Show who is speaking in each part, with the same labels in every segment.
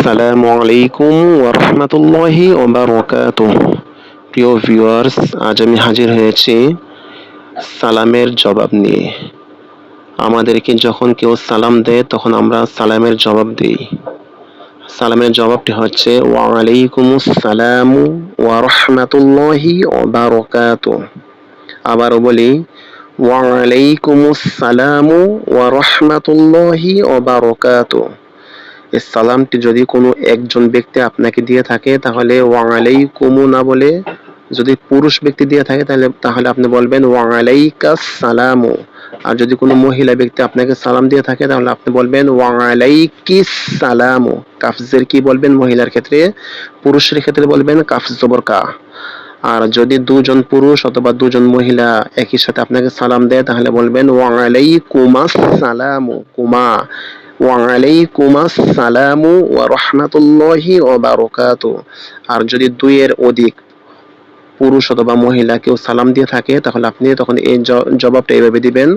Speaker 1: আসসালামু আলাইকুম ওয়া রাহমাতুল্লাহি ওয়া বারাকাতুহু। প্রিয় ভিউয়ার্স, আজ আমি হাজির হয়েছি সালামের জবাব নিয়ে। আমাদেরকে যখন কেউ সালাম দেয় তখন আমরা সালামের জবাব দেই। সালামের জবাবটি হচ্ছে ওয়া আলাইকুমুস সালামু ওয়া রাহমাতুল্লাহি ওয়া বারাকাতুহু। আবারও বলি ওয়া আলাইকুমুস সালামু ওয়া রাহমাতুল্লাহি ওয়া বারাকাতুহু। এই সালামটি যদি কোনো একজন ব্যক্তি আপনাকে দিয়ে থাকে তাহলে ওয়ালাইকুমু না বলে, যদি পুরুষ ব্যক্তি দিয়ে থাকে তাহলে আপনি বলবেন ওয়ালাইকাস সালামু। আর যদি কোনো মহিলা ব্যক্তি আপনাকে সালাম দিয়ে থাকে তাহলে আপনি বলবেন ওয়ালাইকিস সালামু। কাফজের কি বলবেন মহিলার ক্ষেত্রে, পুরুষের ক্ষেত্রে বলবেন কাফ জবর কা। আর যদি দুজন পুরুষ অথবা দুজন মহিলা একই সাথে আপনাকে সালাম দেয় তাহলে বলবেন ওয়ালাইকুমাস সালামু কুমা। ওয়ালাইকুমাস সালামু ওয়া রাহমাতুল্লাহি ওয়া বারাকাতুহু। আর যদি দুইয়ের অধিক পুরুষ অথবা মহিলা কেউ সালাম দিয়ে থাকে তাহলে আপনি তখন এই জবাবটা এইভাবে দিবেন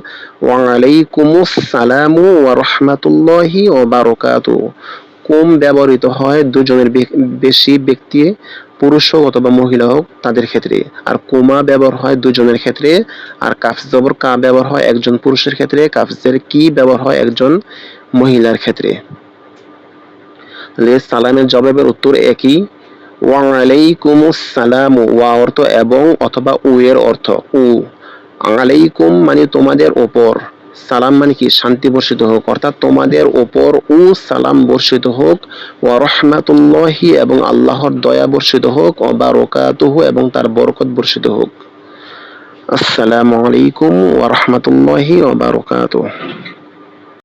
Speaker 1: ওয়ালাইকুমুস সালামু ওয়া রাহমাতুল্লাহি ওয়া বারাকাতুহু। কুম ব্যবহৃত হয় দুজনের বেশি ব্যক্তি, পুরুষ হোক অথবা মহিলা হোক তাদের ক্ষেত্রে। আর কুমা ব্যবহার হয় দুজনের ক্ষেত্রে। আর কাফ জবর কা ব্যবহার হয় একজন পুরুষের ক্ষেত্রে, কাফজের কি ব্যবহার হয় একজন মহিলার ক্ষেত্রে। সালামের জবাবের উত্তর একই। ওয়ালাইকুমুস সালামু, ওয়া অর্থ এবং অথবা উ এর অর্থ উ। আলাইকুম মানে তোমাদের ওপর, সালাম মানে কি শান্তি বর্ষিত হোক, অর্থাৎ তোমাদের ওপর উ সালাম বর্ষিত হোক। ওয়া রাহমাতুল্লাহি এবং আল্লাহর দয়া বর্ষিত হোক। ওয়া বারাকাতুহু এবং তার বরকত বর্ষিত হোক। আসসালামু আলাইকুম ওয়া রাহমাতুল্লাহি ওয়া বারাকাতুহু।